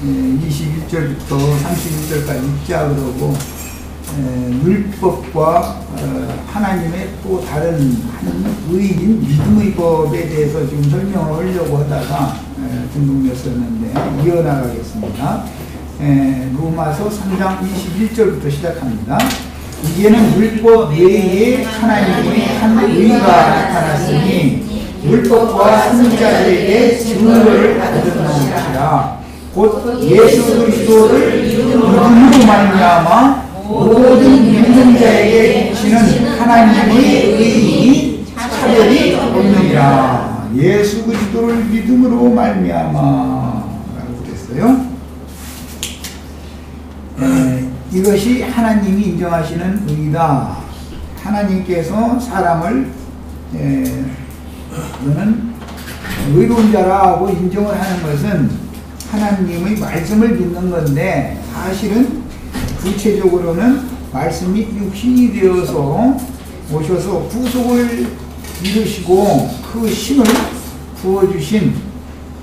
21절부터 31절까지 읽자 그러고 율법과 하나님의 또 다른 한 의인 믿음의 법에 대해서 지금 설명을 하려고 하다가 중독됐었는데 이어나가겠습니다. 로마서 3장 21절부터 시작합니다. 이제는 율법 외에 하나님의 한 의가 나타났으니 율법과 선지자들에게 증거를 받은 것이라 곧 예수 그리스도를 믿음으로 말미암아 모든 믿는 자에게 비치는 하나님의 의인이 차별이 없느니라. 예수 그리스도를 믿음으로 말미암아 라고 그랬어요. 이것이 하나님이 인정하시는 의다. 하나님께서 사람을 너는 의로운 자라고 인정을 하는 것은 하나님의 말씀을 믿는 건데, 사실은 구체적으로는 말씀이 육신이 되어서 오셔서 구속을 이루시고 그 힘을 부어주신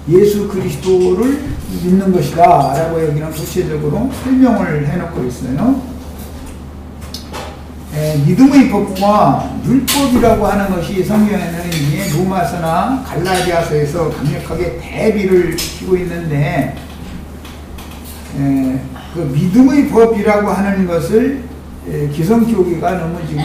예수 그리스도를 믿는 것이다 라고 여기는 구체적으로 설명을 해놓고 있어요. 믿음의 법과 율법이라고 하는 것이 성경에는 이제 로마서나 갈라디아서에서 강력하게 대비를 시키고 있는데, 그 믿음의 법이라고 하는 것을 기성교회가 너무 지금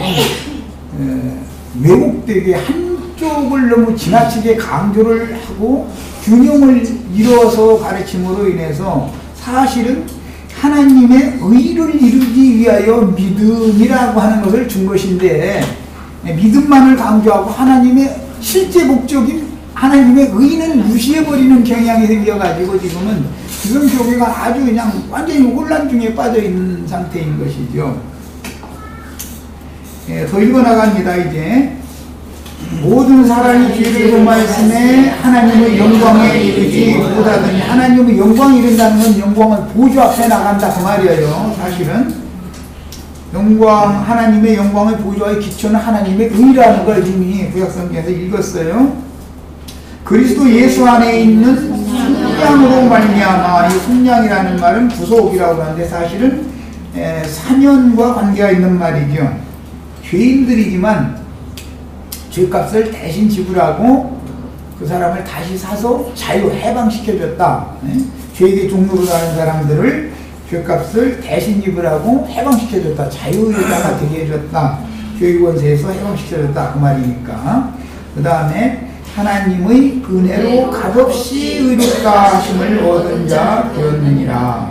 왜곡되게 한쪽을 너무 지나치게 강조를 하고 균형을 이뤄서 가르침으로 인해서 사실은 하나님의 의를 이루기 위하여 믿음이라고 하는 것을 준 것인데, 믿음만을 강조하고 하나님의 실제 목적인 하나님의 의는 무시해버리는 경향이 생겨가지고 지금은 기성교회가 아주 그냥 완전히 혼란 중에 빠져있는 상태인 것이죠. 더 읽어나갑니다. 이제 모든 사람이 죄를 범하였음에 하나님의 영광에 이르지 못하더니, 하나님의 영광에 이른다는 건 영광을 보좌 앞에 나간다 그 말이에요. 사실은 영광, 하나님의 영광의 보좌의 기초는 하나님의 의라는 걸 이미 구약성경에서 읽었어요. 그리스도 예수 안에 있는 속량으로 말미암아, 이 속량이라는 말은 구속이라고 하는데 사실은 사면과 관계가 있는 말이죠. 죄인들이지만 죄값을 대신 지불하고 그 사람을 다시 사서 자유 해방시켜줬다. 죄의 종로로 가는 사람들을 죄값을 대신 지불하고 해방시켜줬다. 자유의자가 되게 해줬다. 죄의 권세에서 해방시켜줬다 그 말이니까. 그 다음에 하나님의 은혜로 값없이 의롭다 하심을 얻은 자 되었느니라.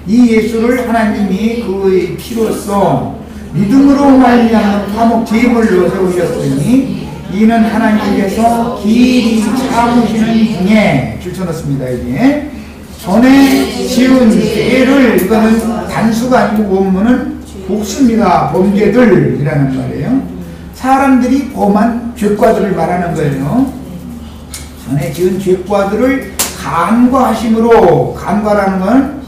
이 예수를 하나님이 그의 피로써 믿음으로 말미암는 화목 제물로 세우셨으니 이는 하나님께서 길이 참으시는 중에 줄쳐놓습니다. 이게 전에 지은 죄를, 이거는 단수가 아니고 원문은 복수입니다. 범죄들이라는 말이에요. 사람들이 범한 죄과들을 말하는 거예요. 전에 지은 죄과들을 간과하심으로, 간과라는 건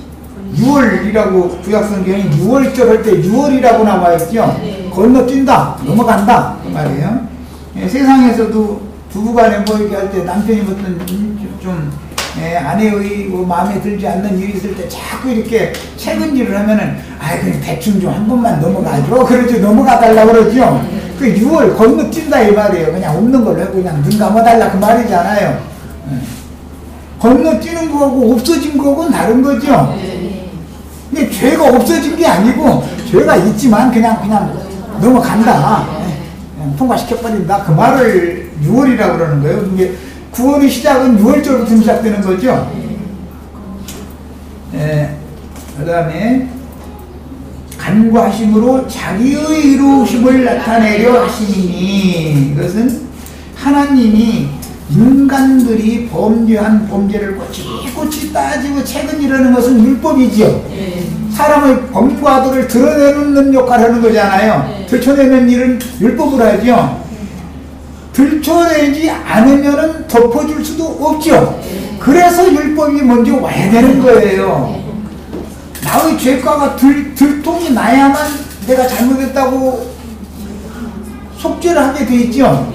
6월이라고 구약성경에 6월절 할 때 6월이라고 나와있죠. 건너뛴다, 넘어간다 그 말이에요. 세상에서도 부부간에 뭐 이렇게 할 때 남편이 어떤 좀 아내의 뭐 마음에 들지 않는 일이 있을 때 자꾸 이렇게 책은질을 하면은 그냥 대충 좀 한 번만 넘어가죠. 그러죠. 넘어가달라고 그러죠. 그 6월 건너뛴다 이 말이에요. 그냥 없는 걸로 그냥 눈 감아달라 그 말이잖아요. 건너뛰는 거하고 없어진 거하고는 다른 거죠. 근데 죄가 없어진 게 아니고 죄가 있지만 그냥 넘어간다. 그냥 통과시켜버린다. 그 말을 6월이라고 그러는 거예요. 이게 구원의 시작은 6월절부터 시작되는 거죠. 그 다음에 간과하심으로 자기의 이루심을 나타내려 하시니, 이것은 하나님이 인간들이 범죄한 범죄를 꼬치꼬치 따지고 책은지르는 것은 율법이지요. 사람의 범과들을 드러내는 역할을 하는 거잖아요. 들춰내는 일은 율법으로 하죠. 들춰내지 않으면 덮어줄 수도 없죠. 그래서 율법이 먼저 와야 되는 거예요. 나의 죄과가 들통이 나야만 내가 잘못했다고 속죄를 하게 돼 있죠.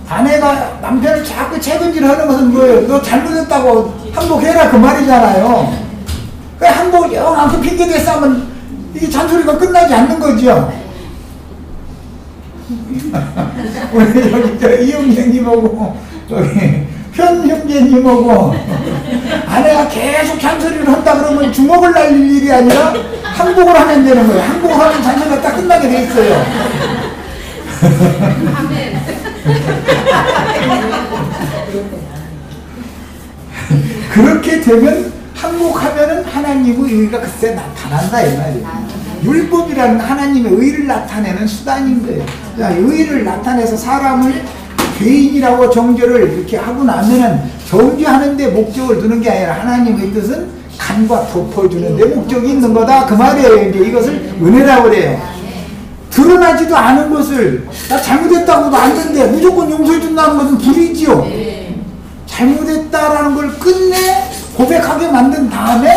아내가 남편을 자꾸 책임질 하는 것은 뭐예요? 너 잘못했다고 항복해라 그 말이잖아요. 그 항복 영한테 핑계대 싸면 이게 잔소리가 끝나지 않는 거죠. 오늘 여기 저 이영재님하고 저기 현 형제님하고 아내가 계속 잔소리를 한다 그러면 주먹을 날릴 일이 아니라 항복을 하면 되는 거예요. 항복을 하면 잔소리가 딱 끝나게 돼 있어요. 그렇게 되면 항복하면은 하나님의 의가 그때 나타난다 이 말이에요. 율법이라는 하나님의 의를 나타내는 수단인 거예요. 자, 의를 나타내서 사람을 죄인이라고 정죄를 이렇게 하고 나면은 정죄하는 데 목적을 두는 게 아니라 하나님의 뜻은 간과 덮어주는 데 목적이 있는 거다 그 말이에요. 이제 이것을 은혜라고 그래요. 드러나지도 않은 것을 나 잘못했다고도 안 되는데 무조건 용서해 준다는 것은 불이지요. 잘못했다라는 걸 끝내 고백하게 만든 다음에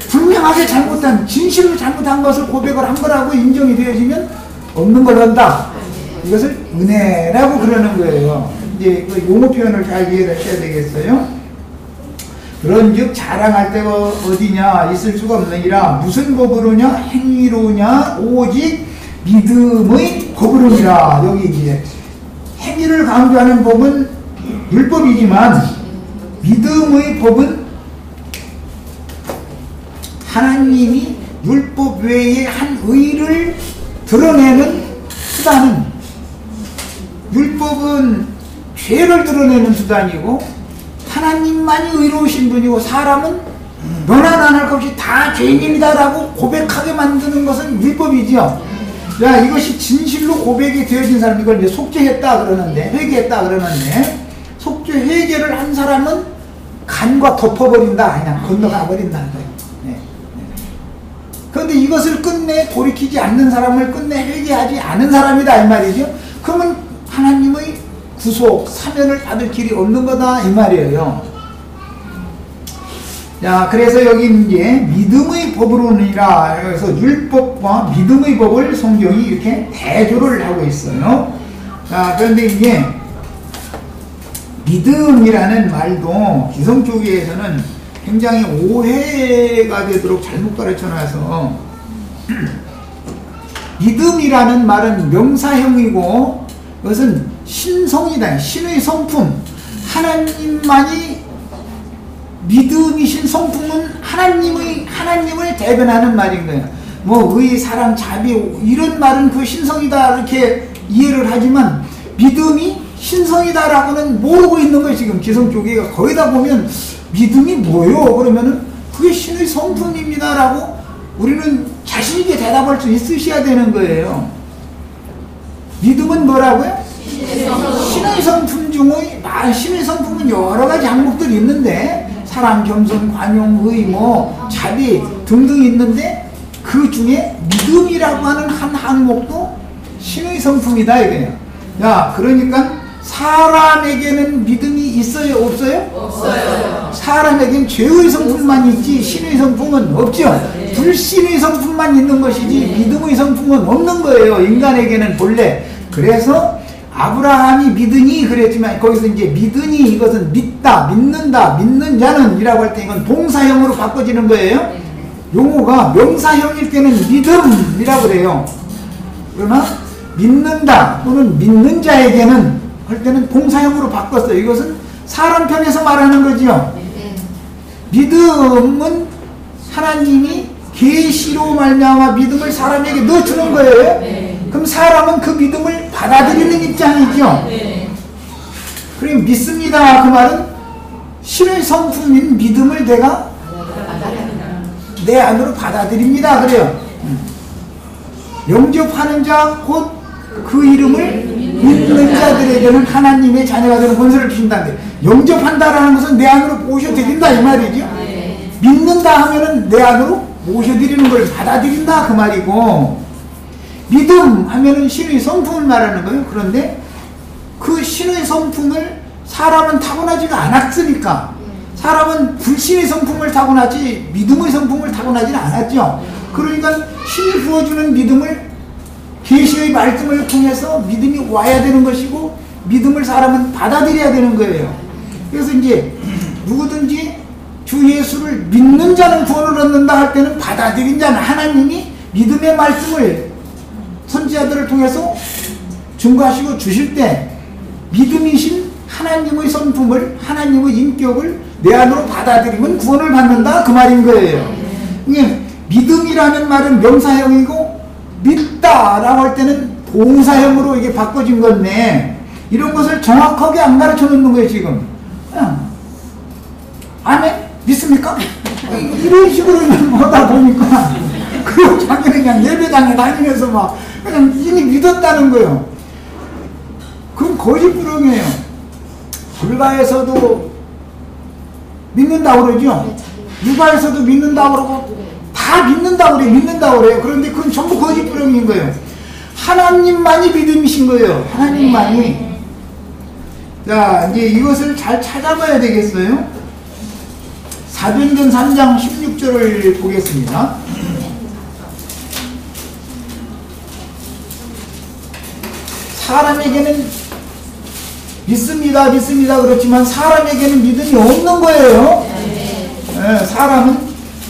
분명하게 잘못한 진실로 잘못한 것을 고백을 한 거라고 인정이 되어지면 없는 걸 한다. 이것을 은혜라고 그러는 거예요. 이제 그 용어 표현을 잘 이해를 하셔야 되겠어요. 그런즉 자랑할 데가 어디냐 있을 수가 없느니라. 무슨 법으로냐 행위로냐 오직 믿음의 법으로니라. 여기 이제 행위를 강조하는 법은 율법이지만 믿음의 법은 하나님이 율법 외에 한 의를 드러내는 수단은 율법은 죄를 드러내는 수단이고 하나님만이 의로우신 분이고 사람은 너나 나나 할 것 없이 다 죄인입니다라고 고백하게 만드는 것은 율법이지요. 자, 이것이 진실로 고백이 되어진 사람, 이걸 이제 속죄했다 그러는데, 회개했다 그러는데, 속죄 회개를 한 사람은 간과 덮어버린다, 그냥 건너가 버린다는 거예요. 네. 그런데 이것을 끝내 돌이키지 않는 사람을 끝내 회개하지 않은 사람이다 이 말이죠. 그러면 하나님의 구속, 사면을 받을 길이 없는 거다 이 말이에요. 자, 그래서 여기 이제 믿음의 법으로니라. 그래서 율법과 믿음의 법을 성경이 이렇게 대조를 하고 있어요. 자, 그런데 이제 믿음이라는 말도 기성교계에서는 굉장히 오해가 되도록 잘못 가르쳐 놔서 믿음이라는 말은 명사형이고 그것은 신성이다. 신의 성품. 하나님만이 믿음이신 성품은 하나님을 대변하는 말인 거예요. 뭐 의, 사랑, 자비 이런 말은 그 신성이다 이렇게 이해를 하지만 믿음이 신성이다라고는 모르고 있는 거예요. 지금 기성교계가 거의 다 보면 믿음이 뭐요? 그러면은 그게 신의 성품입니다라고 우리는 자신있게 대답할 수 있으셔야 되는 거예요. 믿음은 뭐라고요? 신의 성품 중의 신의 성품은 여러 가지 항목들이 있는데 사랑, 겸손, 관용, 의, 자비 등등 있는데 그 중에 믿음이라고 하는 한 항목도 신의 성품이다 이거예요. 야, 그러니까 사람에게는 믿음이 있어요? 없어요? 없어요. 사람에게는 죄의 성품만 있지 신의 성품은 없죠. 불신의 성품만 있는 것이지 믿음의 성품은 없는 거예요. 인간에게는 본래. 그래서 아브라함이 믿으니 그랬지만 거기서 이제 믿으니 이것은 믿다, 믿는다, 믿는 자는 이라고 할 때 이건 동사형으로 바꿔지는 거예요. 용어가 명사형일 때는 믿음이라고 그래요. 그러나 믿는다 또는 믿는 자에게는 할 때는 동사형으로 바꿨어요. 이것은 사람 편에서 말하는 거지요. 믿음은 하나님이 계시로 말미암아 믿음을 사람에게 넣어주는 거예요. 그럼 사람은 그 믿음을 받아들이는 입장이죠. 그럼 믿습니다 그 말은 신의 성품인 믿음을 내가 내 안으로 받아들입니다 그래요. 영접하는 자 곧 그 이름을 믿는 자들에게는 하나님의 자녀가 되는 권세를 주신다는데 영접한다라는 것은 내 안으로 모셔드린다 이 말이죠. 믿는다 하면은 내 안으로 모셔드리는 걸 받아들인다 그 말이고 믿음 하면은 신의 성품을 말하는 거예요. 그런데 그 신의 성품을 사람은 타고나지가 않았으니까 사람은 불신의 성품을 타고나지 믿음의 성품을 타고나지는 않았죠. 그러니까 신이 부어주는 믿음을 계시의 말씀을 통해서 믿음이 와야 되는 것이고 믿음을 사람은 받아들여야 되는 거예요. 그래서 이제 누구든지 주 예수를 믿는 자는 구원을 얻는다 할 때는 받아들인 자는 하나님이 믿음의 말씀을 선지자들을 통해서 증거하시고 주실 때 믿음이신 하나님의 성품을, 하나님의 인격을 내 안으로 받아들이면 구원을 받는다 그 말인 거예요. 이게 믿음이라는 말은 명사형이고 믿다라고 할 때는 동사형으로 이게 바꿔진 건데 이런 것을 정확하게 안 가르쳐 놓는 거예요 지금. 그냥 아멘? 믿습니까? 이런 식으로 보다 보니까 그 자기는 그냥 예배당에 다니면서 막 그냥 이미 믿었다는 거예요. 그건 거짓부렁이에요. 불가에서도 믿는다고 그러죠. 유가에서도 믿는다고 그러고 다 믿는다고 그래요. 믿는다고 그래요. 그런데 그건 전부 거짓부렁인 거예요. 하나님만이 믿음이신 거예요. 하나님만이. 자, 이제 이것을 잘 찾아봐야 되겠어요. 사도행전 3장 16절을 보겠습니다. 사람에게는 믿습니다, 믿습니다 그렇지만 사람에게는 믿음이 없는 거예요. 네, 사람은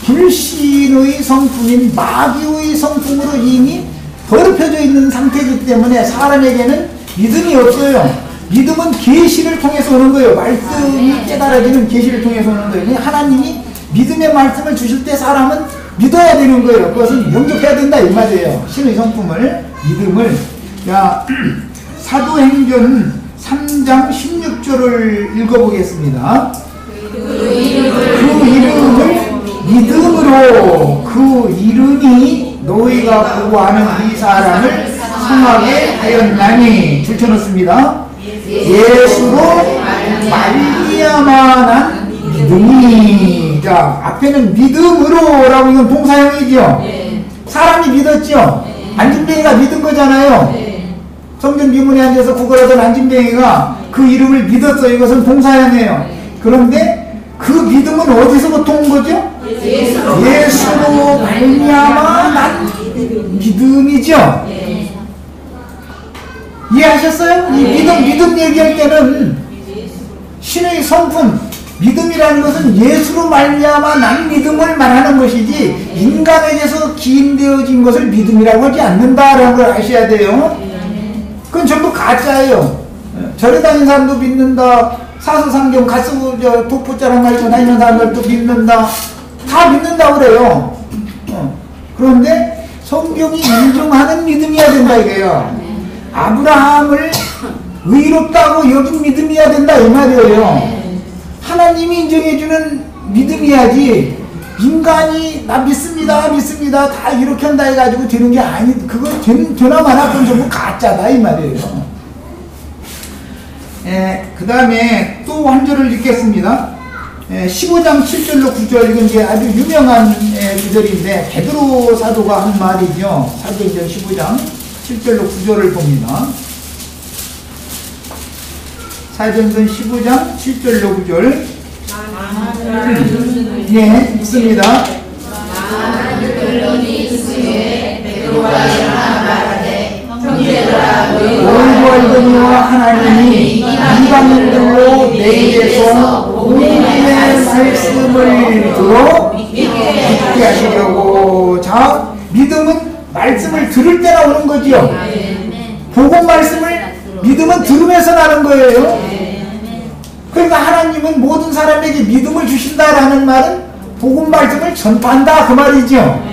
불신의 성품인 마귀의 성품으로 이미 더럽혀져 있는 상태이기 때문에 사람에게는 믿음이 없어요. 믿음은 계시를 통해서 오는 거예요. 말씀이 깨달아지는 계시를 통해서 오는 거예요. 하나님이 믿음의 말씀을 주실 때 사람은 믿어야 되는 거예요. 그것은 영접해야 된다 이 말이에요. 신의 성품을, 믿음을. 자, 사도행전 3장 16절을 읽어보겠습니다. 그 이름을 믿음으로 그 이름이 너희가 보고하는 이 사람을 성하게 하였나니 줄쳐놓습니다. 예수로 말미암아 믿음이. 자, 앞에는 믿음으로 라고 이건 동사형이죠. 사람이 믿었죠. 안진뱅이가 믿은 거잖아요. 성전 비문에 앉아서 구걸하던 안진뱅이가 그 이름을 믿었어. 이것은 동사형이에요. 그런데 그 믿음은 어디서부터 온 거죠? 예수로 말미암아 난 믿음이죠. 이해하셨어요? 이 믿음 얘기할 때는 신의 성품, 믿음이라는 것은 예수로 말미암아 난 믿음을 말하는 것이지 인간에게서 기인되어진 것을 믿음이라고 하지 않는다라는 걸 아셔야 돼요. 그건 전부 가짜예요. 절에 다니는 사람도 믿는다. 사서상경 가스고 독포자랑 가지고 다니는 사람들도 믿는다. 다 믿는다고 그래요. 그런데 성경이 인정하는 믿음이어야 된다 이거예요. 아브라함을 의롭다고 여긴 믿음이어야 된다 이 말이에요. 하나님이 인정해주는 믿음이야지 인간이 나 믿습니다 믿습니다 다 이렇게 한다 해가지고 되는 게 아니. 그거 되나 마나 그건 전부 가짜다 이 말이에요. 그 다음에 또 한 절을 읽겠습니다. 15장 7절로 9절 이건 이제 아주 유명한 구절인데 베드로 사도가 한 말이죠. 사도행전 15장 7절로 9절을 봅니다. 사도행전 15장 7절로 9절. 네, 있습니다. 오히려 알거니와 하나님이 이방인들로 내게서 복음의 말씀을 들어 믿게 하시려고. 자, 믿음은 말씀을 들을 때나 오는 거지요. 복음 말씀을 믿음은 들으면서 나는 거예요. 그러니까 하나님은 모든 사람에게 믿음을 주신다라는 말은 복음 말씀을 전파한다 그 말이죠.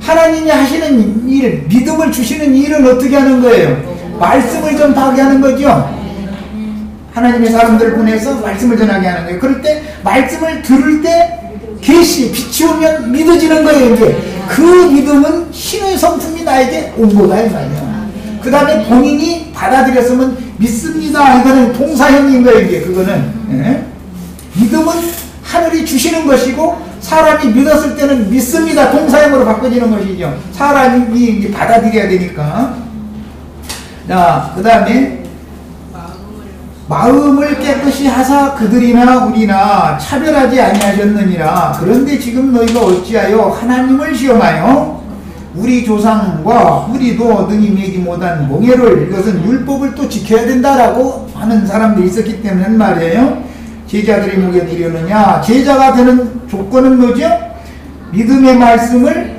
하나님이 하시는 일, 믿음을 주시는 일은 어떻게 하는 거예요? 말씀을 전파하게 하는 거죠. 하나님의 사람들을 보내서 말씀을 전하게 하는 거예요. 그럴 때 말씀을 들을 때 계시, 빛이 오면 믿어지는 거예요. 이제 그 믿음은 신의 성품이 나에게 온 거다 이 말이야. 그 다음에 본인이 받아들였으면 믿습니다. 이거는 동사형인 거예요. 이게 그거는 믿음은 하늘이 주시는 것이고 사람이 믿었을 때는 믿습니다. 동사형으로 바꿔지는 것이죠. 사람이 받아들여야 되니까. 자, 그 다음에 마음을 깨끗이 하사 그들이나 우리나 차별하지 아니하셨느니라. 그런데 지금 너희가 어찌하여 하나님을 시험하여 우리 조상과 우리도 능히 매기 못한 몽해를, 이것은 율법을 또 지켜야 된다라고 하는 사람들이 있었기 때문에 말이에요. 제자들이 목에 드렸느냐? 제자가 되는 조건은 뭐죠? 믿음의 말씀을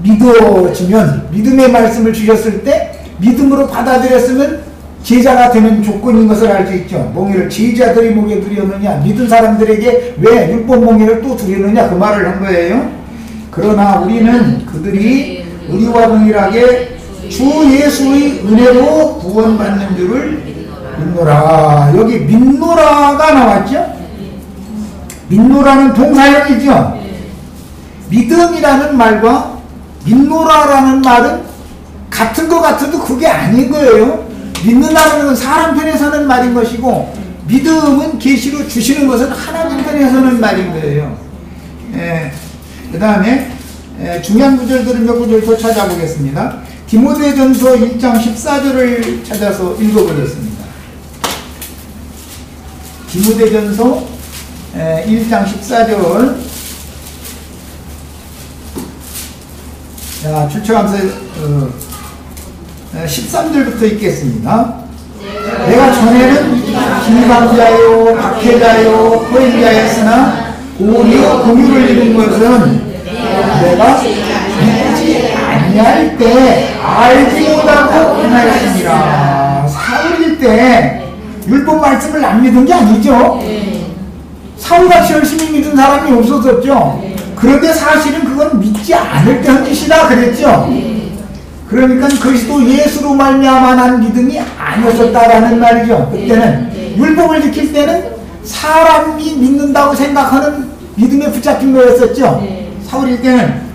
믿어지면, 믿음의 말씀을 주셨을 때 믿음으로 받아들였으면 제자가 되는 조건인 것을 알 수 있죠. 몽에를 제자들이 목에 드렸느냐? 믿은 사람들에게 왜 율법 몽에를 또 드렸느냐? 그 말을 한 거예요. 그러나 우리는 그들이 우리와 동일하게 주 예수의 은혜로 구원받는 줄을 믿노라. 여기 믿노라가 나왔죠? 믿노라는 동사형이죠? 믿음이라는 말과 믿노라라는 말은 같은 것 같아도 그게 아닌 거예요. 믿는다는 건 사람 편에 서는 말인 것이고, 믿음은 계시로 주시는 것은 하나님 편에 서는 말인 거예요. 그 다음에 중요한 구절들은 몇 구절 더 찾아보겠습니다. 디모데전서 1장 14절을 찾아서 읽어보겠습니다. 디모데전서 1장 14절. 자, 출처감서 13절부터 읽겠습니다. 내가 전에는 김강자요, 박해자요, 포행자였으나 오히려 공유를 이룬 것은 내가 믿지 아니할 때 알지 못하고 행하였습니다. 사울일 때 율법 말씀을 안 믿은 게 아니죠. 사울같이 열심히 믿은 사람이 없었었죠. 그런데 사실은 그건 믿지 않을 때 한 짓이다 그랬죠. 그러니까 그리스도 예수로 말미암아 난 믿음이 아니었었다라는 말이죠. 그때는 율법을 지킬 때는 사람이 믿는다고 생각하는 믿음에 붙잡힌 거였었죠. 사울일 때는.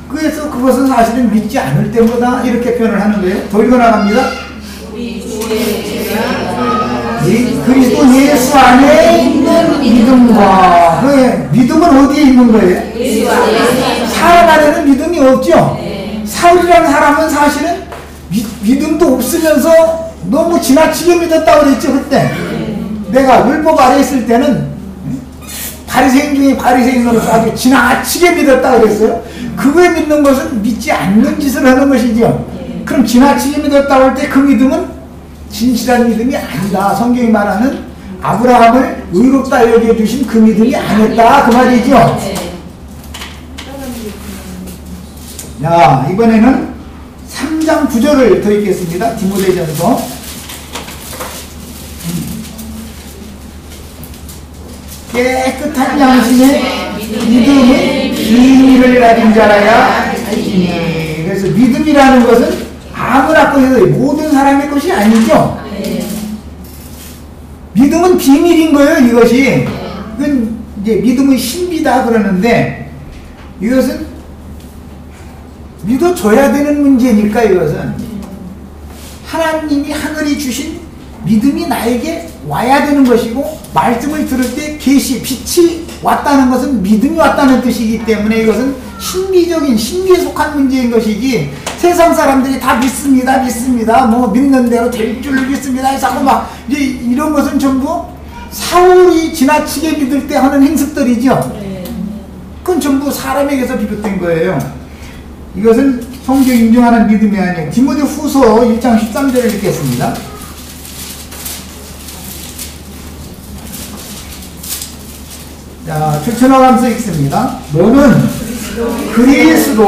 그래서 그것은 사실은 믿지 않을 때보다 이렇게 표현을 하는 거예요. 더 읽어나갑니다. 그리스도 예수 안에 있는 믿음과, 믿음은 어디에 있는 거예요? 사람 안에는 믿음이 없죠. 사울이라는 사람은 사실은 믿음도 없으면서 너무 지나치게 믿었다고 그랬죠. 그때 내가 율법 아래 있을 때는 바리새인 중에 바리새인으로서 아주 지나치게 믿었다고 그랬어요. 그거에 믿는 것은 믿지 않는 짓을 하는 것이죠. 그럼 지나치게 믿었다고 할 때 그 믿음은 진실한 믿음이 아니다. 성경이 말하는 아브라함을 의롭다 여겨주신 그 믿음이 아니었다 그 말이죠. 자, 이번에는 3장 9절을 더 읽겠습니다. 디모데전서. 깨끗한 양심의 믿음은 비밀을 가진 자라야 할지니. 그래서 믿음이라는 것은 아무나 것이 모든 사람의 것이 아니죠. 믿음은 비밀인 거예요. 이것이. 이건 이제 믿음의 신비다 그러는데, 이것은 믿어줘야 되는 문제니까. 이것은 하나님이 하늘이 주신 믿음이 나에게 와야 되는 것이고, 말씀을 들을 때 계시, 빛이 왔다는 것은 믿음이 왔다는 뜻이기 때문에 이것은 신비적인, 신비에 속한 문제인 것이지, 세상 사람들이 다 믿습니다, 뭐 믿는 대로 될 줄 믿습니다 해서 막 이제 이런 것은 전부 사울이 지나치게 믿을 때 하는 행습들이죠. 그건 전부 사람에게서 비롯된 거예요. 이것은 성경 인정하는 믿음이 아니에요. 디모데 후서 1장 13절을 읽겠습니다. 자, 출처나감서 읽습니다. 너는 그리스도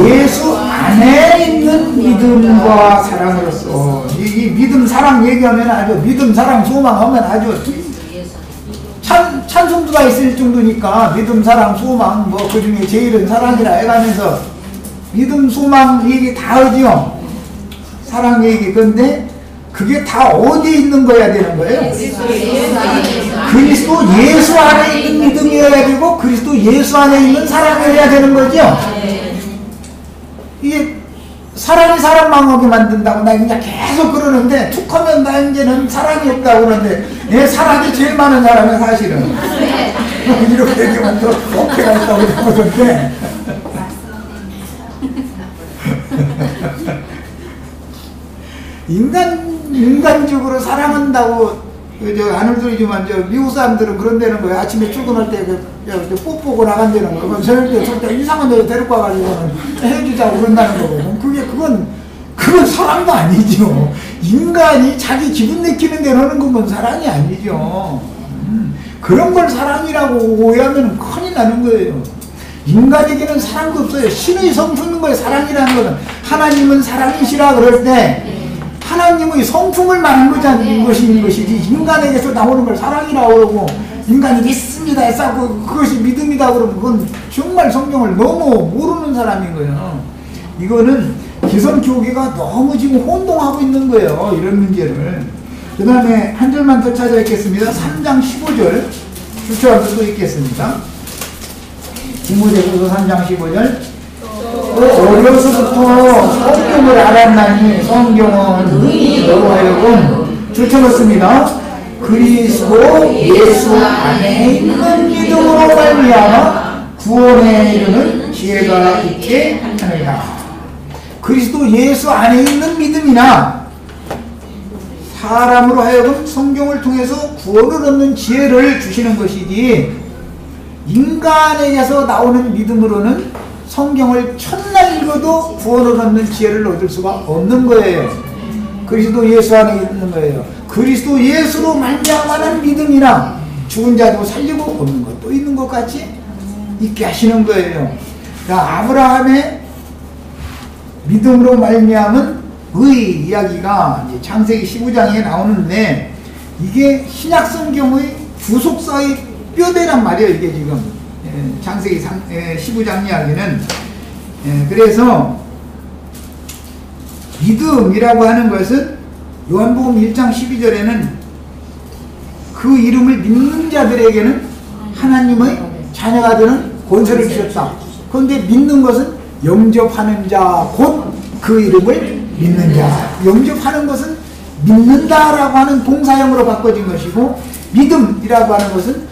예수 안에 있는 믿음과 사랑으로서, 이 믿음 사랑 얘기하면 아주, 믿음 사랑 소망하면 아주 찬송도가 있을 정도니까 믿음 사랑 소망 뭐 그 중에 제일은 사랑이라 해가면서 믿음 소망 얘기 다 하지요. 사랑 얘기. 근데 그게 다 어디에 있는 거야 되는 거예요? 그리스도 예수 안에 있는 믿음이어야 되고 그리스도 예수 안에 있는 사랑이어야 되는 거죠. 이게 사랑이 사람 망하게 만든다고 나 그냥 계속 그러는데, 툭 하면 나 이제는 사랑이 없다고 그러는데, 내 사랑이 제일 많은 사람은 사실은 이렇게 얘기하면 더 어깨가 있다고 그러던데. 인간적으로 사랑한다고 저 하늘소리지만 저 미국 사람들은 그런다는 거예요. 아침에 출근할 때 뽀뽀고 나간다는 거. 그럼 저녁 때 절대 이상한 데로 데리고 와가지고는 해주자고 그런다는 거거든. 그건 사랑도 아니죠. 인간이 자기 기분 내키는 대로 하는 건 사랑이 아니죠. 그런 걸 사랑이라고 오해하면 큰일 나는 거예요. 인간에게는 사랑도 없어요. 신의 성품인 거예요. 사랑이라는 것은. 하나님은 사랑이시라 그럴 때 하나님의 성품을 말하는 것이지 인간에게서 나오는 걸 사랑이라고 그러고 인간이 믿습니다 했고 그것이 믿음이다 그러면 그건 정말 성경을 너무 모르는 사람인 거예요. 이거는 기성교계가 너무 지금 혼동하고 있는 거예요. 이런 문제를. 그 다음에 한 절만 더 찾아뵙겠습니다. 3장 15절 출처한 또 읽겠습니다. 디모데후서 3장 15절 어려서부터 성경을 알았나니 성경은 능히 너로 하여금 출처놓습니다. 그리스도 예수 안에 있는 믿음으로 말미암아 구원에 이르는 지혜가 있게 하느니라. 그리스도 예수 안에 있는 믿음이나 사람으로 하여금 성경을 통해서 구원을 얻는 지혜를 주시는 것이지 인간에게서 나오는 믿음으로는 성경을 첫날 읽어도 구원을 얻는 지혜를 얻을 수가 없는 거예요. 그리스도 예수 안에 있는 거예요. 그리스도 예수로 말미암아는 믿음이나 죽은 자도 살리고 없는 것도 있는 것 같이 있게 하시는 거예요. 그러니까 아브라함의 믿음으로 말미암은 의 이야기가 이제 창세기 15장에 나오는데 이게 신약 성경의 주속사의 뼈대란 말이에요. 이게 지금 창세기 15장 이야기는 그래서 믿음이라고 하는 것은 요한복음 1장 12절에는 그 이름을 믿는 자들에게는 하나님의 자녀가 되는 권세를 주셨다. 그런데 믿는 것은 영접하는 자 곧 그 이름을 믿는 자. 영접하는 것은 믿는다라고 하는 동사형으로 바꿔진 것이고 믿음이라고 하는 것은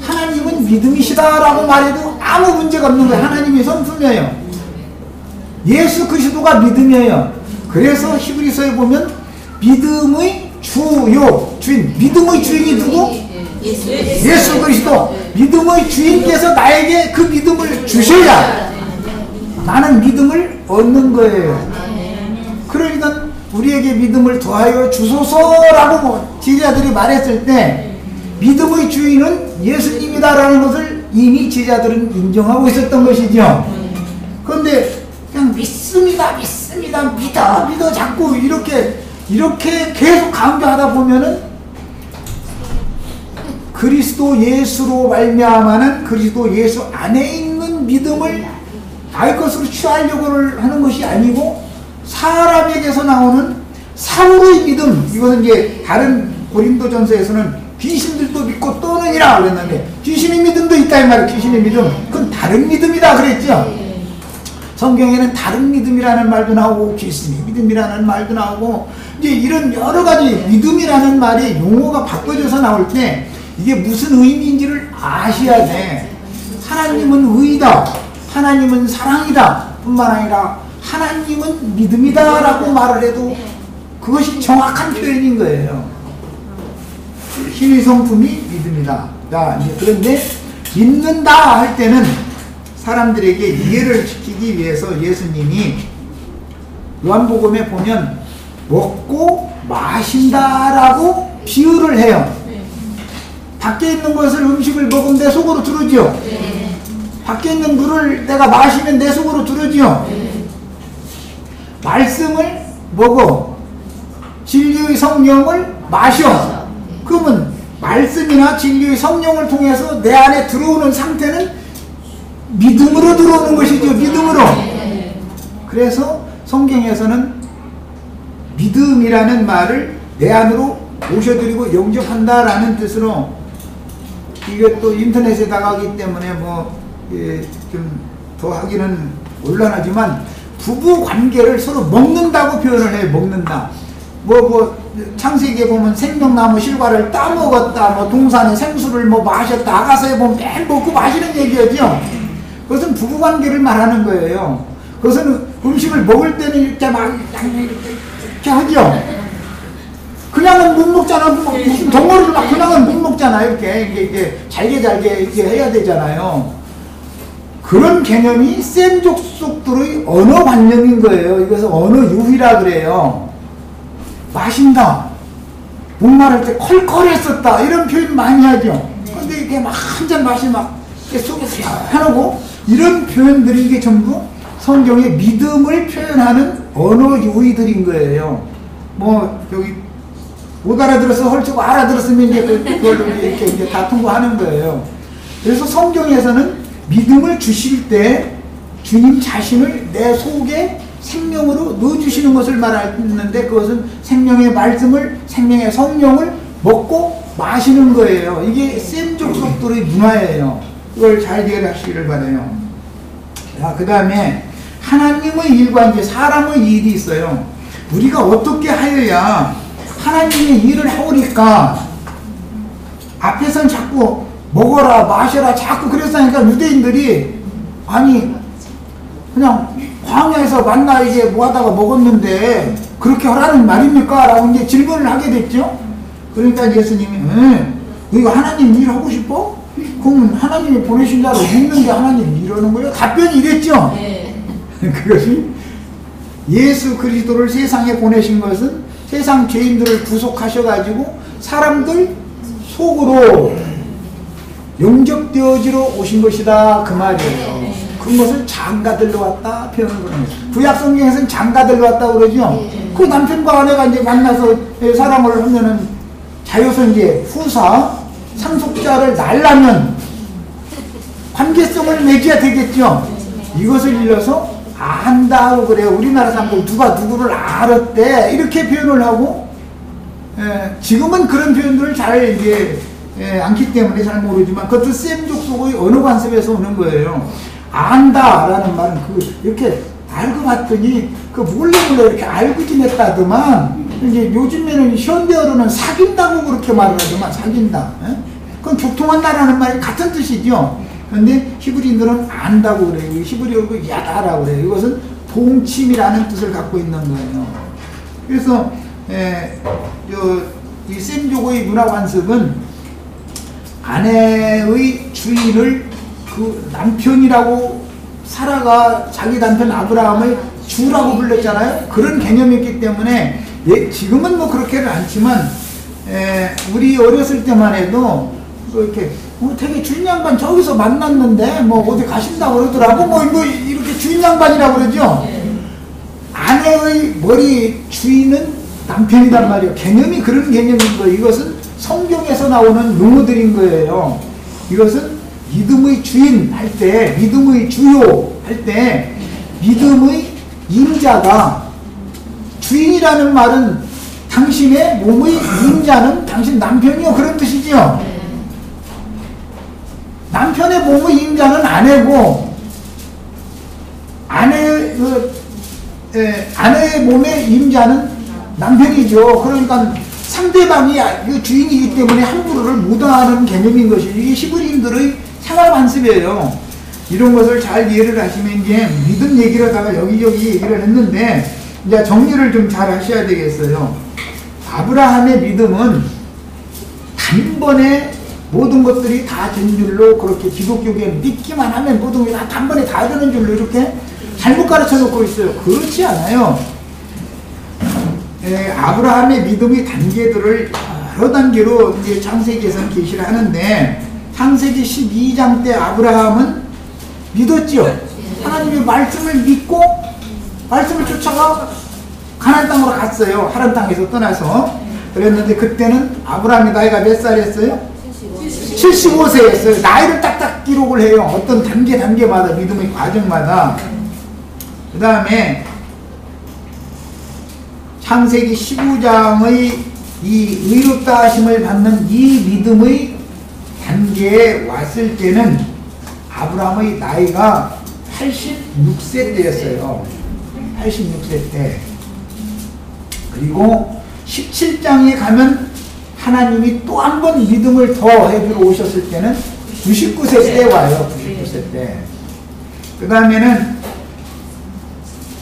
하나님은 믿음이시다라고 말해도 아무 문제가 없는 거예요. 하나님이 성품이에요. 예수 그리스도가 믿음이에요. 그래서 히브리서에 보면 믿음의 주인, 믿음의 주인이 누구? 예수 그리스도. 믿음의 주인께서 나에게 그 믿음을 주셔야 나는 믿음을 얻는 거예요. 그러니까 우리에게 믿음을 더하여 주소서라고 제자들이 말했을 때 믿음의 주인은 예수님이다라는 것을 이미 제자들은 인정하고 있었던 것이죠. 그런데 그냥 믿습니다 믿어 자꾸 이렇게 계속 강조하다 보면은 그리스도 예수로 말미암아는 그리스도 예수 안에 있는 믿음을 나의 것으로 취하려고 하는 것이 아니고 사람에게서 나오는 사울의 믿음, 이것은 이제 다른 고린도전서에서는 귀신들도 믿고 떠느니라 그랬는데 귀신의 믿음도 있다 이 말이에요. 귀신의 믿음, 그건 다른 믿음이다 그랬죠. 성경에는 다른 믿음이라는 말도 나오고 귀신의 믿음이라는 말도 나오고 이제 이런 여러 가지 믿음이라는 말이 용어가 바꿔져서 나올 때 이게 무슨 의미인지를 아셔야 돼. 하나님은 의다, 하나님은 사랑이다 뿐만 아니라 하나님은 믿음이다 라고 말을 해도 그것이 정확한 표현인 거예요. 신의 성품이 믿음이다. 자, 이제 그런데 믿는다 할 때는 사람들에게 이해를 시키기 위해서 예수님이 요한복음에 보면 먹고 마신다라고 비유를 해요. 밖에 있는 것을 음식을 먹으면 내 속으로 들어오죠. 밖에 있는 물을 내가 마시면 내 속으로 들어오죠. 말씀을 먹어, 진리의 성령을 마셔. 그러면 말씀이나 진리의 성령을 통해서 내 안에 들어오는 상태는 믿음으로 들어오는 것이죠. 믿음으로. 그래서 성경에서는 믿음이라는 말을 내 안으로 모셔드리고 영접한다라는 뜻으로, 이게 또 인터넷에다가 하기 때문에 좀 더 하기는 곤란하지만 부부 관계를 서로 먹는다고 표현을 해요. 먹는다. 창세기에 보면 생명나무 실과를 따먹었다, 동산에 생수를 마셨다, 아가서에 보면 맨 먹고 마시는 얘기였죠. 그것은 부부 관계를 말하는 거예요. 그것은 음식을 먹을 때는 이렇게 막 이렇게 하죠. 그냥은 못 먹잖아. 무슨 덩어리를 막 그냥은 못 먹잖아. 이렇게 잘게 이렇게 해야 되잖아요. 그런 개념이 셈 족속들의 언어 관념인 거예요. 이것은 언어 유희라 그래요. 마신다. 목마를 때 컬컬했었다 이런 표현 많이 하죠. 근데 이렇게 막 한 잔 마시 막 속에서 시원하고 이런 표현들이 이게 전부 성경의 믿음을 표현하는 언어 요의들인 거예요. 뭐 여기 못 알아들어서 헐치고 알아들었으면 이제 그걸로 이렇게 이제 다 통과하는 거예요. 그래서 성경에서는 믿음을 주실 때 주님 자신을 내 속에 생명으로 넣어주시는 것을 말하는데 그것은 생명의 말씀을 생명의 성령을 먹고 마시는 거예요. 이게 셈족속들의 문화예요. 이걸 잘 이해하시기를 바라요. 그 다음에 하나님의 일과 이제 사람의 일이 있어요. 우리가 어떻게 하여야 하나님의 일을 하오니까 앞에서는 자꾸 먹어라 마셔라 자꾸 그랬으니까 유대인들이 아니 그냥 광야에서 만나 이제 뭐 하다가 먹었는데 그렇게 하라는 말입니까? 라고 이제 질문을 하게 됐죠. 그러니까 예수님이 너희가 하나님 일 하고 싶어? 그럼 하나님이 보내신 자로 믿는 게 하나님 일하는 거예요? 답변이 이랬죠. 그것이 예수 그리스도를 세상에 보내신 것은 세상 죄인들을 구속하셔가지고 사람들 속으로 영접되어지러 오신 것이다 그 말이에요. 그것을 장가들러 왔다 표현을 그러는 거예요. 구약 성경에서는 장가들러 왔다 그러죠. 그 남편과 아내가 이제 만나서 사랑을 하면은 자유선제 후사 상속자를 날라면 관계성을 맺어야 되겠죠. 이것을 일러서 안다고 그래요. 우리나라 사람들 누가 누구를 알았대 이렇게 표현을 하고 지금은 그런 표현들을 잘 이제 않기 때문에 잘 모르지만 그것도 셈족속의 언어 관습에서 오는 거예요. 안다라는 말은 이렇게 알고 봤더니 몰래 이렇게 알고 지냈다더만 이제 요즘에는 현대어로는 사귄다고 그렇게 말을 하더만 사귄다. 그건 교통한다라는 말이 같은 뜻이죠. 그런데 히브리인들은 안다고 그래요. 히브리어로 야다라고 그래요. 이것은 동침이라는 뜻을 갖고 있는 거예요. 그래서 이 셈족의 문화 관습은 아내의 주인을 그 남편이라고 사라가 자기 남편 아브라함을 주라고 불렀잖아요. 그런 개념이었기 때문에 지금은 뭐 그렇게는 않지만 우리 어렸을 때만 해도 이렇게 되게 주인 양반 저기서 만났는데 뭐 어디 가신다고 그러더라고 뭐 이렇게 주인 양반이라고 그러죠. 아내의 머리 주인은 남편이란 말이에요. 개념이 그런 개념인 거예요. 이것은 성경에서 나오는 용어들인 거예요. 이것은 믿음의 주인 할 때, 믿음의 주요 할 때, 믿음의 임자가 주인이라는 말은 당신의 몸의 임자는 당신 남편이요 그런 뜻이죠. 남편의 몸의 임자는 아내고 아내의 몸의 임자는 남편이죠. 그러니까 상대방이 주인이기 때문에 함부로를 못하는 개념인 것이 이게 히브리인들의 생활 관습이에요. 이런 것을 잘 이해를 하시면 이제 믿음 얘기를 하다가 여기저기 얘기를 했는데 이제 정리를 좀 잘 하셔야 되겠어요. 아브라함의 믿음은 단번에 모든 것들이 다 된 줄로 그렇게 기독교계 믿기만 하면 모든 게 다 단번에 다 되는 줄로 이렇게 잘못 가르쳐 놓고 있어요. 그렇지 않아요. 아브라함의 믿음의 단계들을 여러 단계로 이제 창세기에서는 계시를 하는데 창세기 12장 때 아브라함은 믿었죠. 하나님의 말씀을 믿고 말씀을 쫓아가 가나안 땅으로 갔어요. 하란 땅에서 떠나서. 그랬는데 그때는 아브라함의 나이가 몇 살이었어요? 75세였어요. 나이를 딱딱 기록을 해요. 어떤 단계마다 믿음의 과정마다. 그 다음에 창세기 15장의 이 의롭다 하심을 받는 이 믿음의 단계에 왔을 때는 아브라함의 나이가 86세 때였어요. 86세 때. 그리고 17장에 가면 하나님이 또 한 번 믿음을 더 해주러 오셨을 때는 99세 때 와요. 99세 때. 그 다음에는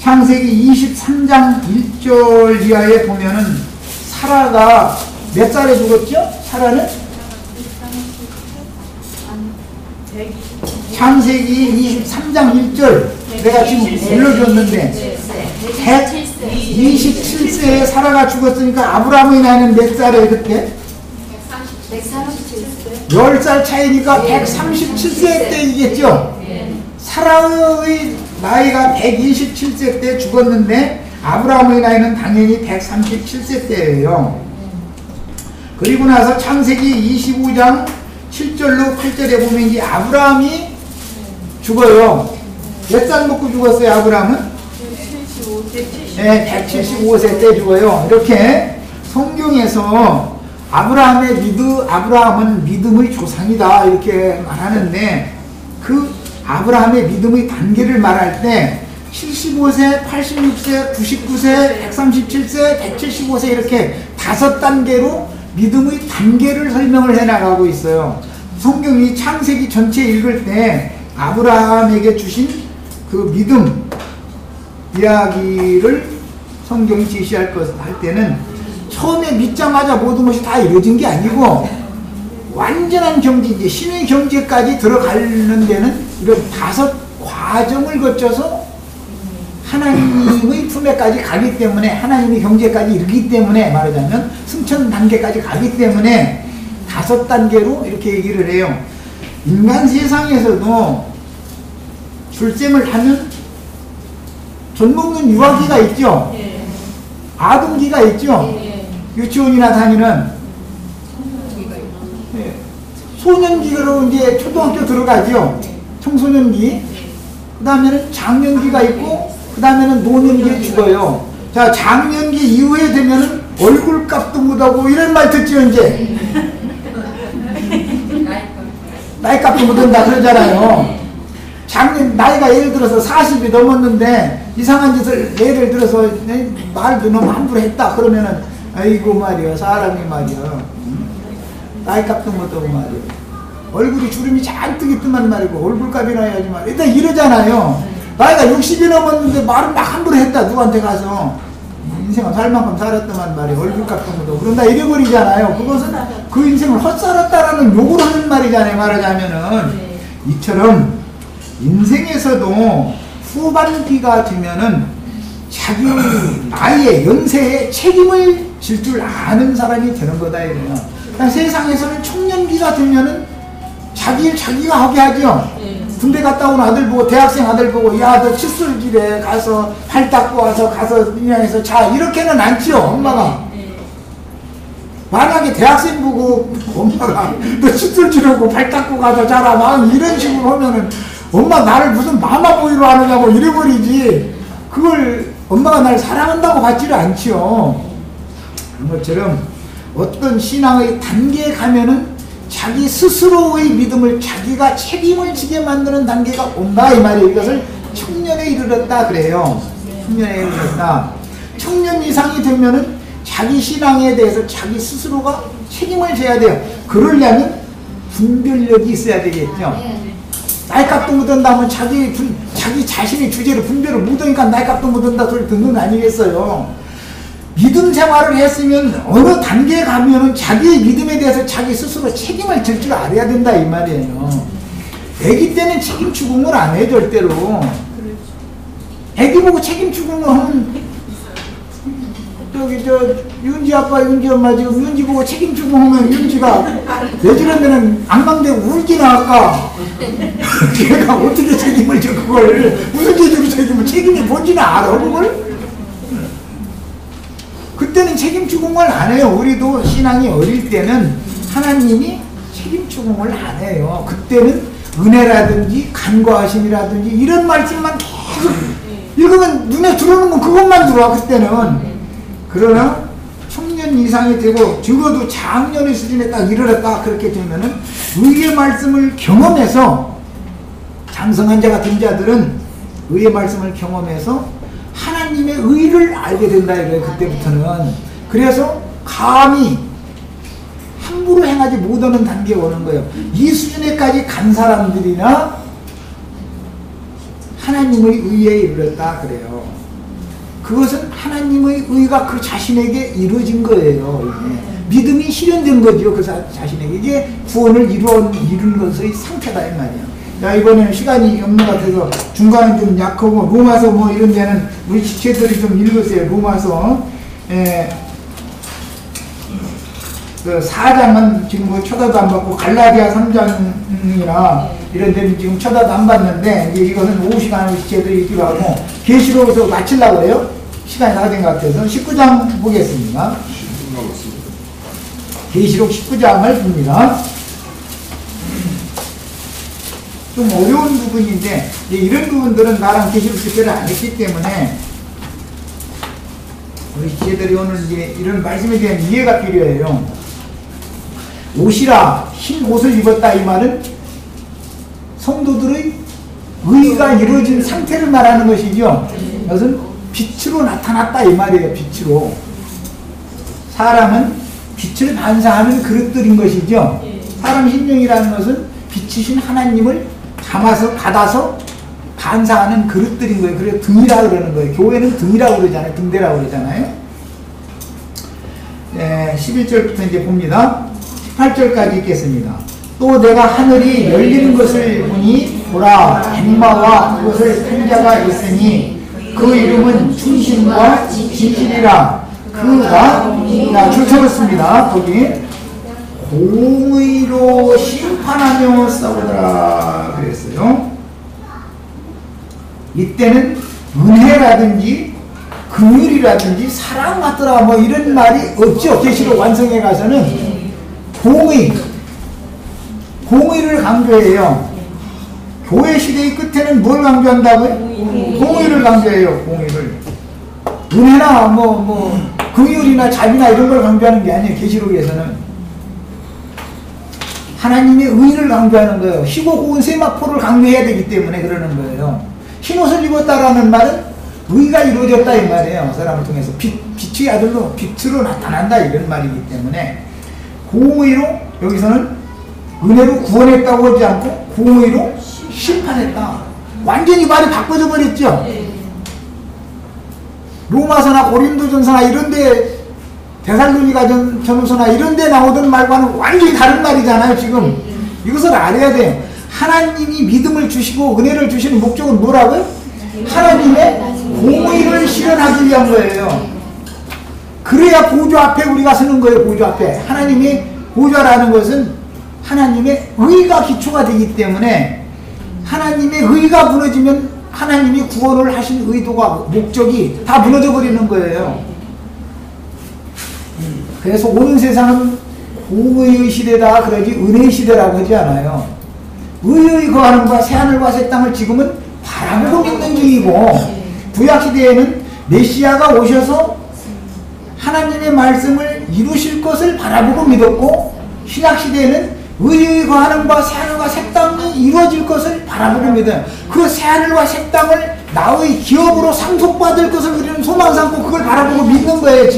창세기 23장 1절 이하에 보면은 사라가 몇 살에 죽었죠? 사라는? 창세기 23장 1절 내가 지금 올려줬는데 27세에 사라가 죽었으니까 아브라함의 나이는 몇 살이에요 그때? 137세. 10살 차이니까 137세 때이겠죠? 사라의 나이가 127세 때 죽었는데 아브라함의 나이는 당연히 137세 때예요. 그리고 나서 창세기 25장 7절로 8절에 보면 이제 아브라함이 죽어요. 몇 살 먹고 죽었어요 아브라함은? 175세. 네, 175세 때 죽어요. 이렇게 성경에서 아브라함은 믿음의 조상이다 이렇게 말하는데 그 아브라함의 믿음의 단계를 말할 때 75세, 86세, 99세, 137세, 175세 이렇게 5단계로 믿음의 단계를 설명을 해나가고 있어요. 성경이 창세기 전체 읽을 때 아브라함에게 주신 그 믿음 이야기를 성경이 제시할 것 할 때는 처음에 믿자마자 모든 것이 다 이루어진 게 아니고 완전한 경지, 이제 신의 경지까지 들어가는 데는 이런 5 과정을 거쳐서 하나님의 품에까지 가기 때문에 하나님의 경지까지 이르기 때문에 말하자면 승천 단계까지 가기 때문에 5 단계로 이렇게 얘기를 해요. 인간 세상에서도 출생을 하면 젖 먹는 유아기가 있죠. 아동기가 있죠. 유치원이나 다니는 소년기로 이제 초등학교 들어가죠. 청소년기. 그 다음에는 장년기가 있고 그 다음에는 노년기에 죽어요. 자, 장년기 이후에 되면은 얼굴값도 못하고 이런 말 듣죠 이제. 나이값도 못한다 그러잖아요. 나이가 예를 들어서 40이 넘었는데 이상한 짓을 예를 들어서 말도 너무 함부로 했다 그러면은 아이고 말이야 사람이 말이야 나이값도 못하고 말이야 얼굴이 주름이 잔뜩 있더만 말이고 얼굴값이나 해야지 말이야 일단 이러잖아요. 나이가 60이 넘었는데 말을 막 함부로 했다 누구한테 가서 인생은 살 만큼 살았더만 말이야 얼굴값도 못하고 그런다 잃어버리잖아요. 그것은 그 인생을 헛살았다라는 욕을 하는 말이잖아요. 말하자면은 이처럼 인생에서도 후반기가 되면은 자기 나이에 연세에 책임을 질 줄 아는 사람이 되는 거다 이래요. 그러니까 세상에서는 청년기가 되면은 자기 일 자기가 하게 하죠. 군대 갔다 온 아들 보고 대학생 아들 보고 야 너 칫솔질에 가서 발 닦고 와서 가서 그냥해서 자 이렇게는 않죠 엄마가. 만약에 대학생 보고 엄마가 너 칫솔질하고 발 닦고 가서 자라 막 이런 식으로 하면은 엄마 나를 무슨 마마보이로 하느냐고 이래버리지 그걸 엄마가 날 사랑한다고 받지를 않지요. 그런 것처럼 어떤 신앙의 단계에 가면은 자기 스스로의 믿음을 자기가 책임을 지게 만드는 단계가 온다 이 말이에요. 이것을 청년에 이르렀다 그래요. 청년에 이르렀다. 청년 이상이 되면은 자기 신앙에 대해서 자기 스스로가 책임을 져야 돼요. 그러려면 분별력이 있어야 되겠죠. 나이값도 못한다면 자기 자신의 주제로 분별을 못하니까 나이값도 못한다 소리 듣는 거 아니겠어요. 믿음 생활을 했으면 어느 단계에 가면은 자기의 믿음에 대해서 자기 스스로 책임을 질 줄 알아야 된다 이 말이에요. 애기 때는 책임 추궁을 안 해 절대로. 애기 보고 책임 추궁을 하면 저기 윤지 아빠 윤지 엄마 지금 윤지 보고 책임 추궁하면 윤지가 내주려면은 안망대고 울기나 할까. 걔가 어떻게 책임을 져 그걸 무슨 재주로 책임이 뭔지는 알아 그걸. 그때는 책임 추궁을 안 해요. 우리도 신앙이 어릴 때는 하나님이 책임 추궁을 안 해요. 그때는 은혜라든지 간과하심이라든지 이런 말씀만 계속 읽으면 눈에 들어오는 건 그것만 들어와 그때는. 그러나 청년 이상이 되고 적어도 장년의 수준에 딱 이르렀다 그렇게 되면은 의의 말씀을 경험해서 장성한 자 같은 자들은 의의 말씀을 경험해서 하나님의 의를 알게 된다 이거예요. 그때부터는. 그래서 감히 함부로 행하지 못하는 단계에 오는 거예요. 이 수준에까지 간 사람들이나 하나님의 의에 이르렀다 그래요. 그것은 하나님의 의가 그 자신에게 이루어진 거예요. 이게. 믿음이 실현된 거죠. 그 자신에게. 이게 구원을 이룬 것의 상태다 이 말이야. 야, 이번에는 시간이 없는 것 같아서 중간은 좀 약하고, 로마서 뭐 이런 데는 우리 지체들이 좀 읽으세요. 로마서. 그 4장은 지금 뭐 쳐다도 안 받고, 갈라디아 3장이나 이런 데는 지금 쳐다도 안 받는데, 이제 이거는 오후 시간을 지체들이 읽기로 하고, 계시록에서 마치려고 해요. 시간이 다 된 것 같아서 19장 보겠습니다. 계시록 19장을 봅니다. 좀 어려운 부분인데, 이런 부분들은 나랑 계시록 집회를 안 했기 때문에 우리 지혜들이 오늘 이제 이런 말씀에 대한 이해가 필요해요. 옷이라 흰 옷을 입었다 이 말은 성도들의 의가 이루어진 상태를 말하는 것이죠. 이것은 빛으로 나타났다 이 말이에요. 빛으로. 사람은 빛을 반사하는 그릇들인 것이죠. 사람 심령이라는 것은 빛이신 하나님을 담아서 받아서 반사하는 그릇들인 거예요. 그래서 등이라고 그러는 거예요. 교회는 등이라고 그러잖아요. 등대라고 그러잖아요. 네, 11절부터 이제 봅니다. 18절까지 읽겠습니다. 또 내가 하늘이 열리는 것을 보니 보라 백마와 그것을 탄 자가 있으니 그 이름은 충신과 진실이라. 그가 줄 서었습니다. 거기 공의로 심판하며 싸우더라 그랬어요. 이때는 은혜라든지 긍휼이라든지 사랑 같더라 뭐 이런 말이 없죠. 계시록 완성에 가서는 공의를 강조해요. 교회 시대의 끝에는 뭘 강조한다고요? 공의를 강조해요. 공의를. 은혜나 긍휼이나 자비나 이런 걸 강조하는 게 아니에요. 계시록에서는 하나님의 의를 강조하는 거예요. 희고 고운 세마포를 강조해야 되기 때문에 그러는 거예요. 흰옷을 입었다라는 말은 의가 이루어졌다 이 말이에요. 사람을 통해서 빛의 아들로 빛으로 나타난다 이런 말이기 때문에 공의로 여기서는 은혜로 구원했다고 하지 않고 공의로 심판했다. 완전히 말이 바꿔져 버렸죠. 로마서나 고린도전서나 이런데 데살로니가 전후서나 이런데 나오던 말과는 완전히 다른 말이잖아요. 지금 이것을 알아야 돼요. 하나님이 믿음을 주시고 은혜를 주시는 목적은 뭐라고요? 하나님의 공의를 실현하기 위한 거예요. 그래야 보좌 앞에 우리가 서는 거예요. 보좌 앞에. 하나님의 보좌라는 것은 하나님의 의가 기초가 되기 때문에 하나님의 의가 무너지면 하나님이 구원을 하신 의도가 목적이 다 무너져 버리는 거예요. 그래서 오는 세상은 공의의 시대다 그러지 은혜의 시대라고 하지 않아요. 의의 거하는과 새하늘과 새 땅을 지금은 바라보고 믿는 중이고, 구약시대에는 메시아가 오셔서 하나님의 말씀을 이루실 것을 바라보고 믿었고, 신약시대에는 의의 거하는과 새하늘과 새 땅이 이루어질 것을 바라보고 믿어요. 그 새하늘과 새 땅을 나의 기업으로 상속받을 것을 우리는 소망 삼고 그걸 바라보고 믿는 거예요.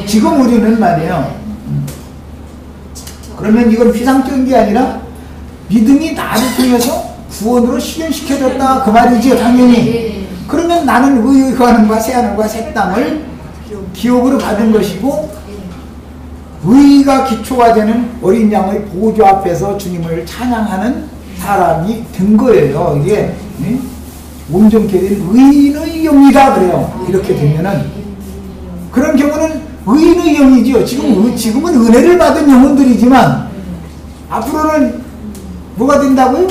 지금 우리는 말이에요. 그러면 이건 피상적인 게 아니라 믿음이 나를 통해서 구원으로 실현시켜졌다 그 말이죠. 당연히. 그러면 나는 의의 거하는과 새하늘과 새 땅을 기업으로 받은 것이고, 의가 기초가 되는 어린 양의 보좌 앞에서 주님을 찬양하는 사람이 된 거예요. 이게 온전케 된 의인의 영이다 그래요. 이렇게 되면은 그런 경우는 의인의 영이지요. 지금은 은혜를 받은 영혼들이지만 앞으로는 뭐가 된다고요?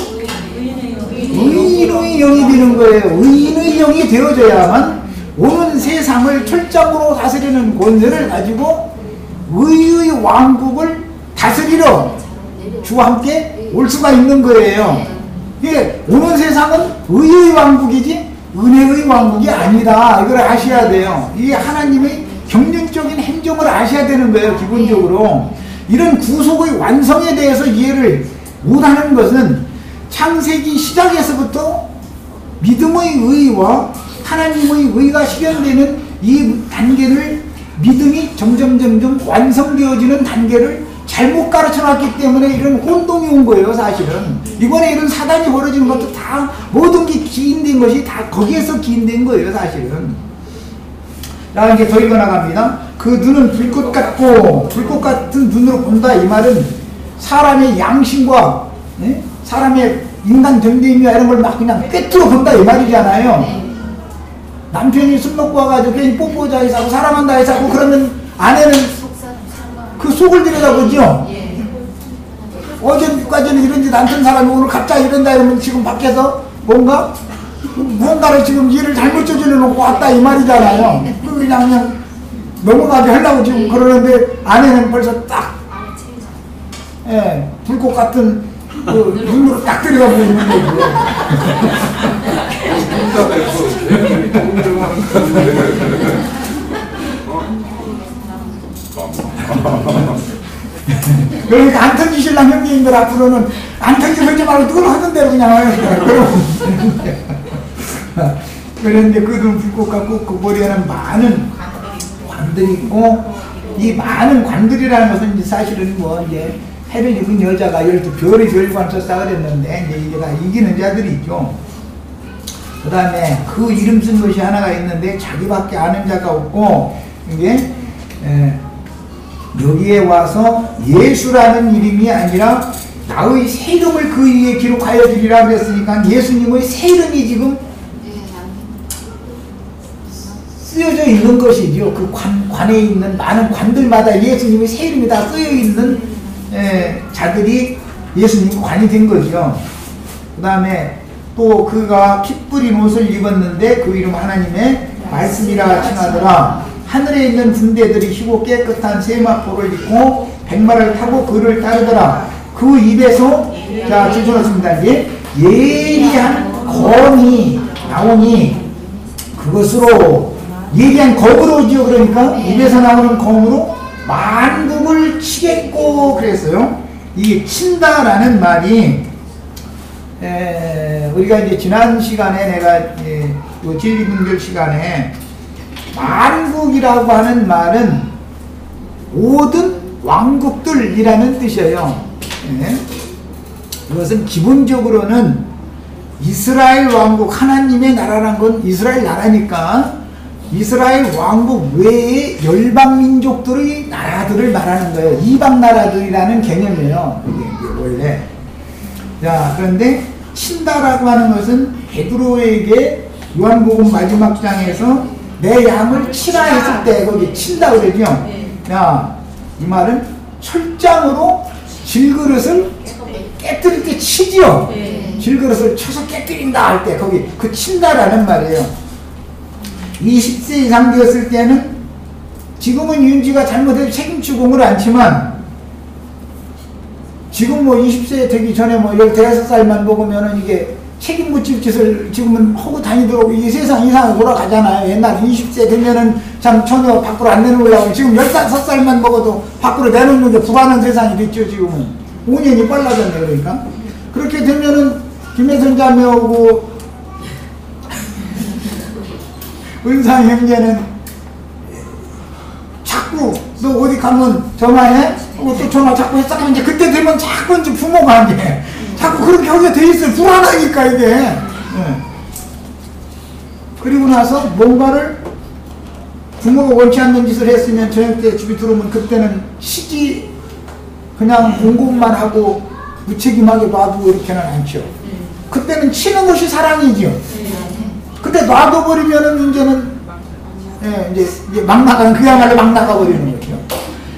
의인의 영이 되는 거예요. 의인의 영이 되어져야만 오는 세상을 철장으로 다스리는 권세를 가지고 의의 왕국을 다스리러 주와 함께 올 수가 있는 거예요. 이게 오는 세상은 의의 왕국이지 은혜의 왕국이 아니다. 이걸 아셔야 돼요. 이게 하나님의 경륜적인 행정을 아셔야 되는 거예요. 기본적으로. 이런 구속의 완성에 대해서 이해를 못하는 것은 창세기 시작에서부터 믿음의 의와 하나님의 의가 실현되는 이 단계를, 믿음이 점점 완성되어지는 단계를 잘못 가르쳐놨기 때문에 이런 혼동이 온 거예요. 사실은 이번에 이런 사단이 벌어지는 것도 다 모든 게 기인된 것이 다 거기에서 기인된 거예요. 사실은. 자, 이제 더 읽어나갑니다. 그 눈은 불꽃 같고 불꽃 같은 눈으로 본다 이 말은 사람의 양심과 사람의 인간 됨됨이야 이런 걸 막 그냥 꿰뚫어 본다 이 말이잖아요. 남편이 술 먹고 와가지고 괜히 뽀뽀자 해서 사랑한다 해서 그러면 아내는 그 속을 들여다보죠. 어제까지는 이런지 남편 사람이 오늘 갑자기 이런다 이러면 지금 밖에서 무언가를 지금 일을 잘못 저질러 놓고 왔다 이 말이잖아요. 그냥 넘어가게 하려고 지금 그러는데 아내는 벌써 딱 불꽃 같은 그 눈으로 딱 들여다보고 있는 거죠. 그러니까 안 던지실랑 형님들 앞으로는 안 던지지 말고 누구나 하던 대로 그냥 하요. 그런데 그 눈 불꽃 같고 그 머리에는 많은 관들이 있고, 이 많은 관들이라는 것은 이제 사실은 뭐 이제 해를 입은 여자가 12별의 별관 썼다 그랬는데 이제 이게 다 이기는 자들이 있죠. 그 다음에 그 이름 쓴 것이 하나가 있는데 자기밖에 아는 자가 없고, 이게 여기에 와서 예수라는 이름이 아니라 나의 새 이름을 그 위에 기록하여 주리라 그랬으니까 예수님의 새 이름이 지금 쓰여져 있는 것이죠. 그 관에 있는 많은 관들마다 예수님의 새 이름이 다 쓰여 있는 자들이 예수님 관이 된 거죠. 그 다음에 또 그가 피 뿌린 옷을 입었는데 그 이름 하나님의 말씀이라 칭하더라. 하늘에 있는 군대들이 희고 깨끗한 세마포를 입고 백마를 타고 그를 따르더라. 그 입에서 자 주저놨습니다. 이제 예리한 검이 나오니 그것으로 예리한 검으로지요. 그러니까 입에서 나오는 검으로 만국을 치겠고 그랬어요. 이 친다라는 말이 우리가 이제 지난 시간에 내가 진리분별 시간에 만국이라고 하는 말은 모든 왕국들이라는 뜻이에요. 이것은 기본적으로는 이스라엘 왕국, 하나님의 나라란 건 이스라엘 나라니까 이스라엘 왕국 외에 열방민족들의 나라들을 말하는 거예요. 이방 나라들이라는 개념이에요. 이게 원래. 자, 그런데 친다라고 하는 것은 베드로에게 요한복음 마지막 장에서 내 양을 치라 했을 때 거기 친다 그러죠. 야, 이 말은 철장으로 질그릇을 깨뜨릴 때 치지요. 질그릇을 쳐서 깨뜨린다 할 때 거기 그 친다라는 말이에요. 20세 이상 되었을 때는 지금은 윤지가 잘못해도 책임지고는 않지만 지금 뭐 20세 되기 전에 뭐 15살만 먹으면은 이게 책임 묻힐 짓을 지금은 하고 다니도록 이 세상 이상으로 돌아가잖아요. 옛날에 20세 되면은 참 전혀 밖으로 안 내놓으려고 지금 15살만 먹어도 밖으로 내놓는 게 불안한 세상이 됐죠. 지금은 5년이 빨라졌네. 그러니까 그렇게 되면은 김혜선 자매하고 은상 형제는 자꾸 너 어디 가면 전화해? 또 전화 자꾸 했다가 이제 그때 되면 자꾸 이제 부모가 이제 자꾸 그렇게 하게 돼 있어요. 불안하니까 이게. 그리고 나서 뭔가를 부모가 원치 않는 짓을 했으면 저녁 때 집에 들어오면 그때는 치지 그냥 공급만 하고 무책임하게 놔두고 이렇게는 않죠. 그때는 치는 것이 사랑이죠. 그때 놔둬버리면은 이제는 이제 막 나가는 그야말로 막 나가버리는 거죠.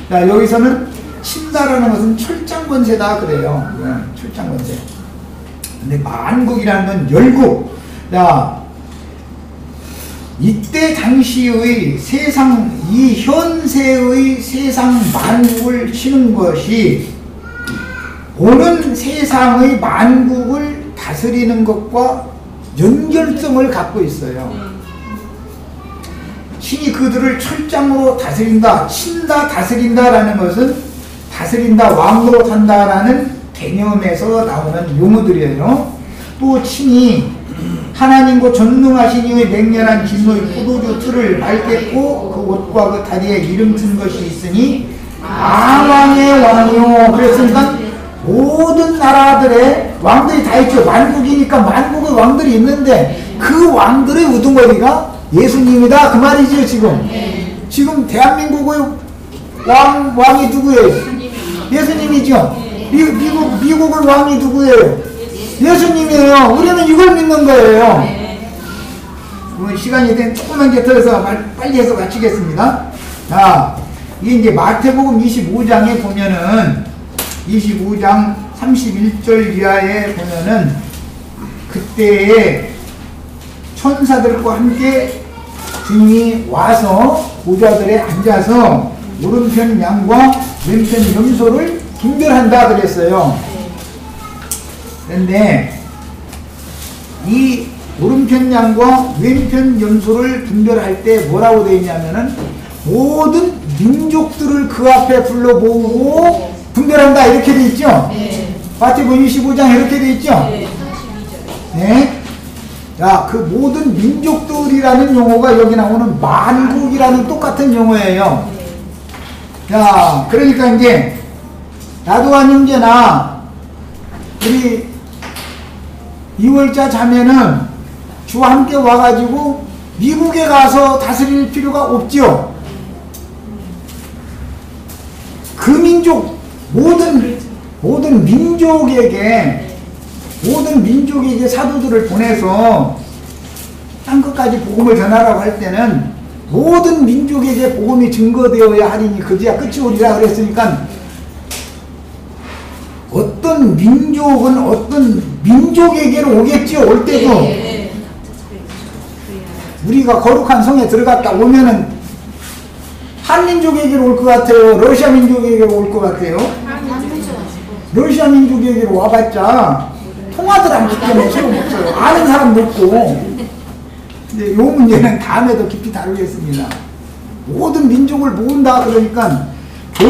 자, 여기서는 친다라는 것은 철장권세다 그래요. 철장권세. 근데 만국이라는 건 열국. 자, 이때 당시의 세상, 이 현세의 세상 만국을 치는 것이 오는 세상의 만국을 다스리는 것과 연결성을 갖고 있어요. 신이 그들을 철장으로 다스린다, 친다, 다스린다라는 것은 다스린다, 왕으로 탄다라는 개념에서 나오는 용어들이에요. 또 친이 하나님과 전능하신 이의 맹렬한 진노의 포도주 틀을 밟겠고 그 옷과 그 다리에 이름 쓴 것이 있으니 아왕의 왕이요. 그랬으니까 모든 나라들의 왕들이 다 있죠. 만국이니까 만국의 왕들이 있는데 그 왕들의 우두머리가 예수님이다 그 말이죠. 지금 대한민국의 왕이 누구예요? 예수님이죠. 미국의 왕이 누구예요? 예수님이에요. 우리는 이걸 믿는 거예요. 네. 그러면 시간이 된 조금만 더 해서 빨리 해서 마치겠습니다. 자, 이게 이제 마태복음 25장에 보면은 25장 31절 이하에 보면은 그때에 천사들과 함께 주님이 와서 보좌들에 앉아서 오른편 양과 왼편 염소를 분별한다 그랬어요. 그런데 이 오른편 양과 왼편 염소를 분별할 때 뭐라고 되어 있냐면은 모든 민족들을 그 앞에 불러 모으고 분별한다 이렇게 되어 있죠. 네. 마태복음 25장 이렇게 되어 있죠. 네. 32절. 네. 자, 그 모든 민족들이라는 용어가 여기 나오는 만국이라는 똑같은 용어예요. 자, 그러니까 이제 나도한 형제나 우리 2월자 자매는 주와 함께 와가지고 미국에 가서 다스릴 필요가 없죠. 그 민족 모든 민족에게 사도들을 보내서 땅끝까지 복음을 전하라고 할 때는 모든 민족에게 복음이 증거되어야 하리니 그제야 끝이 오리라 그랬으니까 어떤 민족은 어떤 민족에게로 오겠지요. 올 때도 네. 우리가 거룩한 성에 들어갔다 오면은 한민족에게로 올 것 같아요. 러시아 민족에게로 올 것 같아요. 러시아 민족에게로 와봤자 통하들 않기 때문에 소용없어요. 아는 사람도 없고. 이제 요 문제는 다음에도 깊이 다루겠습니다. 모든 민족을 모은다 그러니까 교회